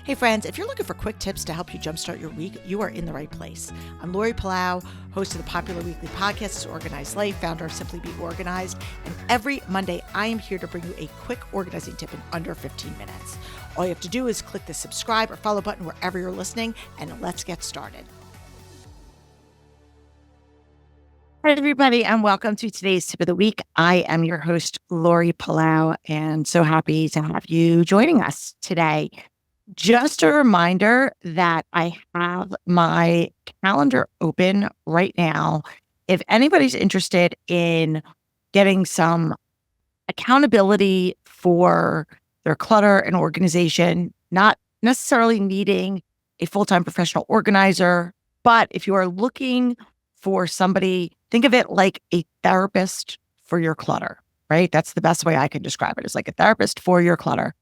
Hey friends, if you're looking for quick tips to help you jumpstart your week, you are in the right place. I'm Lori Palau, host of the popular weekly podcast, Organized Life, founder of Simply Be Organized. And every Monday, I am here to bring you a quick organizing tip in under 15 minutes. All you have to do is click the subscribe or follow button wherever you're listening, and let's get started. Hi, everybody, and welcome to today's tip of the week. I am your host, Lori Palau, and so happy to have you joining us today. Just a reminder that I have my calendar open right now. If anybody's interested in getting some accountability for their clutter and organization, not necessarily needing a full-time professional organizer, but if you are looking for somebody, think of it like a therapist for your clutter, right? That's the best way I can describe it. It's like a therapist for your clutter.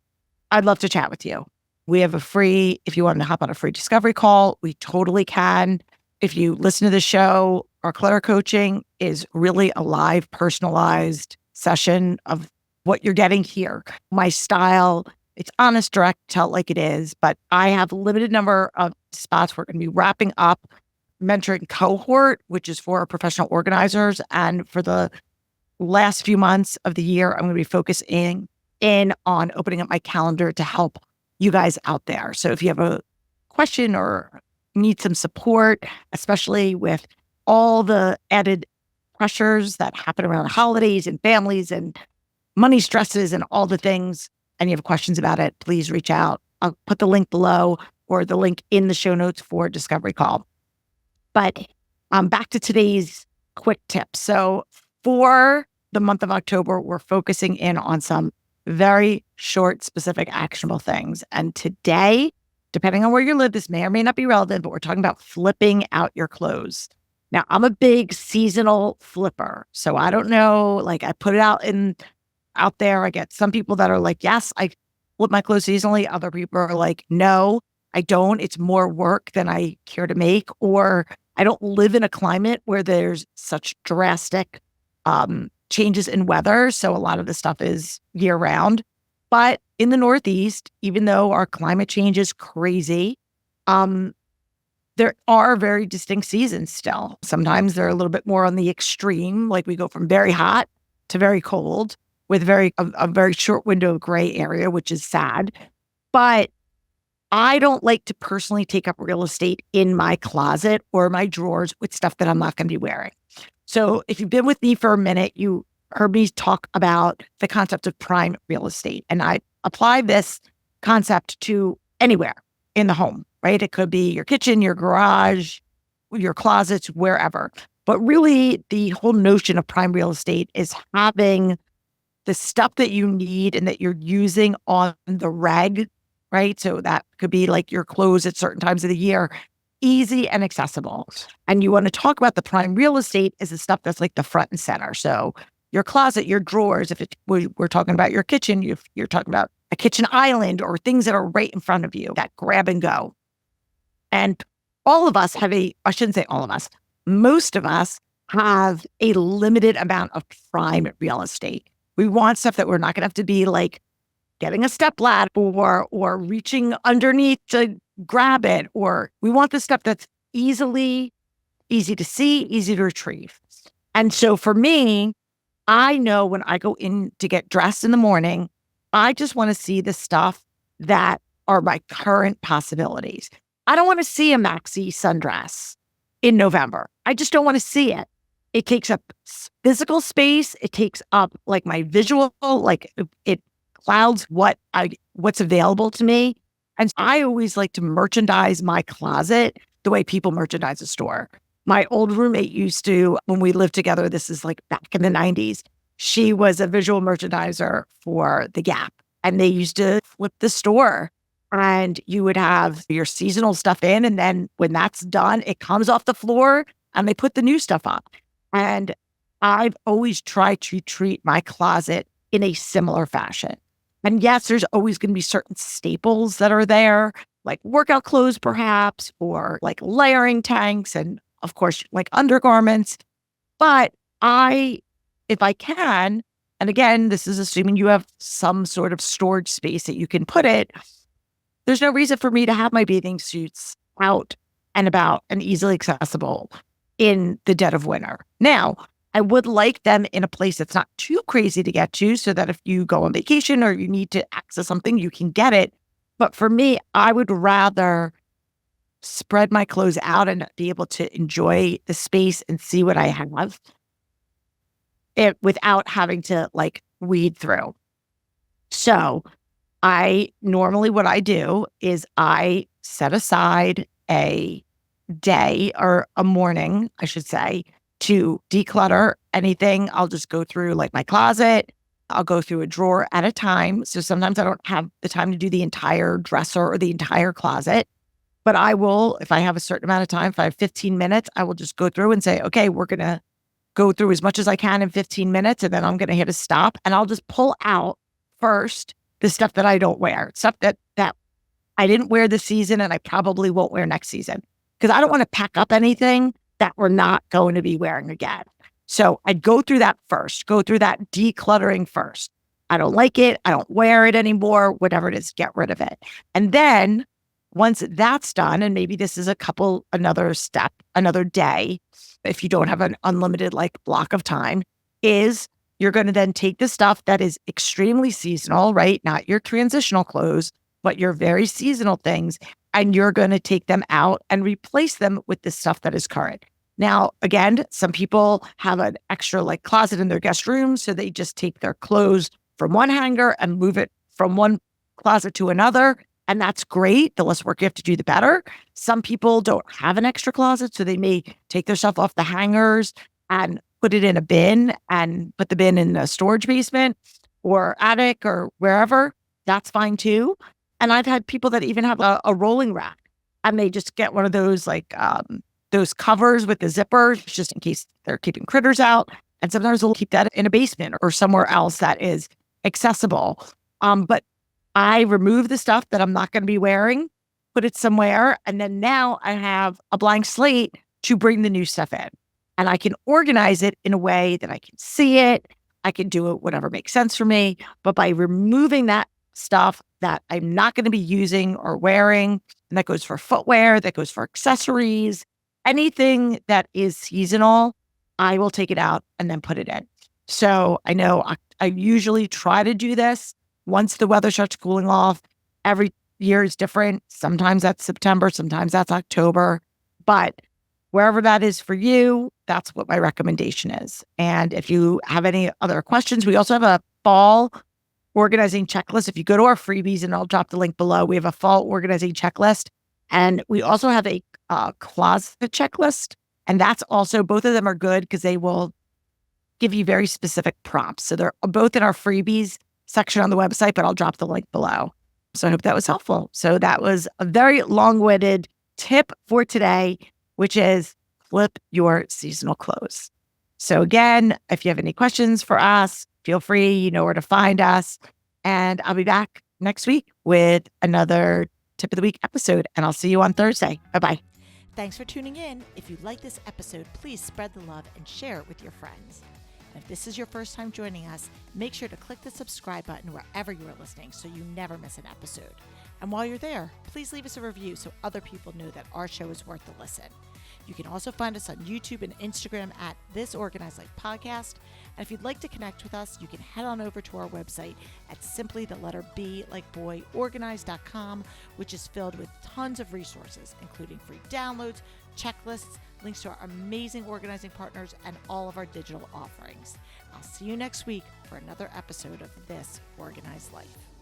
I'd love to chat with you. We have if you want to hop on a free discovery call, we totally can. If you listen to the show, our clutter coaching is really a live, personalized session of what you're getting here. My style, it's honest, direct, tell it like it is, but I have a limited number of spots. We're going to be wrapping up mentoring cohort, which is for professional organizers. And for the last few months of the year, I'm going to be focusing in on opening up my calendar to help you guys out there. So if you have a question or need some support, especially with all the added pressures that happen around holidays and families and money stresses and all the things, and you have questions about it, please reach out. I'll put the link below or the link in the show notes for Discovery Call. But back to today's quick tip. So for the month of October, we're focusing in on some very short, specific, actionable things. And today, depending on where you live, this may or may not be relevant, but we're talking about flipping out your clothes. Now, I'm a big seasonal flipper. So I don't know, like I put it out there. I get some people that are like, yes, I flip my clothes seasonally. Other people are like, no, I don't. It's more work than I care to make. Or I don't live in a climate where there's such drastic changes in weather. So a lot of the stuff is year round. But in the Northeast, even though our climate change is crazy, there are very distinct seasons still. Sometimes they're a little bit more on the extreme, like we go from very hot to very cold with a very short window of gray area, which is sad. But I don't like to personally take up real estate in my closet or my drawers with stuff that I'm not going to be wearing. So if you've been with me for a minute, you heard me talk about the concept of prime real estate. And I apply this concept to anywhere in the home, right? It could be your kitchen, your garage, your closets, wherever. But really, the whole notion of prime real estate is having the stuff that you need and that you're using on the reg, right? So that could be like your clothes at certain times of the year, easy and accessible. And you want to talk about the prime real estate is the stuff that's like the front and center. So your closet, your drawers, we're talking about your kitchen, you're talking about a kitchen island or things that are right in front of you that grab and go. And all of us I shouldn't say all of us, most of us have a limited amount of prime real estate. We want stuff that we're not going to have to be like getting a step ladder or reaching underneath to grab it, or we want the stuff that's easy to see, easy to retrieve. And so for me, I know when I go in to get dressed in the morning, I just want to see the stuff that are my current possibilities. I don't want to see a maxi sundress in November. I just don't want to see it. It takes up physical space. It takes up like my visual, like it clouds what's available to me. And I always like to merchandise my closet the way people merchandise a store. My old roommate used to, when we lived together, this is like back in the 90s, she was a visual merchandiser for The Gap. And they used to flip the store and you would have your seasonal stuff in. And then when that's done, it comes off the floor and they put the new stuff up. And I've always tried to treat my closet in a similar fashion. And yes, there's always going to be certain staples that are there, like workout clothes, perhaps, or like layering tanks and of course, like undergarments. But if I can, and again, this is assuming you have some sort of storage space that you can put it, there's no reason for me to have my bathing suits out and about and easily accessible in the dead of winter. Now, I would like them in a place that's not too crazy to get to so that if you go on vacation or you need to access something, you can get it. But for me, I would rather spread my clothes out and be able to enjoy the space and see what I have it without having to like weed through. So I normally what I do is I set aside a day or a morning, I should say, to declutter anything. I'll just go through like my closet. I'll go through a drawer at a time. So sometimes I don't have the time to do the entire dresser or the entire closet. But I will, if I have a certain amount of time, if I have 15 minutes, I will just go through and say, okay, we're going to go through as much as I can in 15 minutes. And then I'm going to hit a stop and I'll just pull out first the stuff that I don't wear, stuff that I didn't wear this season and I probably won't wear next season. Because I don't want to pack up anything that we're not going to be wearing again. So I'd go through that first, go through that decluttering first. I don't like it. I don't wear it anymore, whatever it is, get rid of it. And then once that's done, and maybe this is another step, another day, if you don't have an unlimited like block of time, is you're going to then take the stuff that is extremely seasonal, right? Not your transitional clothes, but your very seasonal things. And you're going to take them out and replace them with the stuff that is current. Now, again, some people have an extra like closet in their guest room. So they just take their clothes from one hanger and move it from one closet to another. And that's great. The less work you have to do, the better. Some people don't have an extra closet. So they may take their stuff off the hangers and put it in a bin and put the bin in a storage basement or attic or wherever. That's fine too. And I've had people that even have a rolling rack and they just get one of those like those covers with the zippers just in case they're keeping critters out. And sometimes they'll keep that in a basement or somewhere else that is accessible. But I remove the stuff that I'm not going to be wearing, put it somewhere, and then now I have a blank slate to bring the new stuff in. And I can organize it in a way that I can see it. I can do it whatever makes sense for me. But by removing that stuff that I'm not going to be using or wearing, and that goes for footwear, that goes for accessories, anything that is seasonal, I will take it out and then put it in. So I know I usually try to do this once the weather starts cooling off. Every year is different. Sometimes that's September, sometimes that's October. But wherever that is for you, that's what my recommendation is. And if you have any other questions, we also have a fall organizing checklist. If you go to our freebies, and I'll drop the link below, we have a fall organizing checklist. And we also have a closet checklist. And that's also, both of them are good because they will give you very specific prompts. So they're both in our freebies section on the website, but I'll drop the link below. So I hope that was helpful. So that was a very long-winded tip for today, which is flip your seasonal clothes. So again, if you have any questions for us, feel free, you know where to find us. And I'll be back next week with another Tip of the Week episode. And I'll see you on Thursday. Bye-bye. Thanks for tuning in. If you like this episode, please spread the love and share it with your friends. And if this is your first time joining us, make sure to click the subscribe button wherever you are listening so you never miss an episode. And while you're there, please leave us a review so other people know that our show is worth the listen. You can also find us on YouTube and Instagram at This Organized Life Podcast. And if you'd like to connect with us, you can head on over to our website at simply the letter B like boy organized.com, which is filled with tons of resources, including free downloads, checklists, links to our amazing organizing partners, and all of our digital offerings. I'll see you next week for another episode of This Organized Life.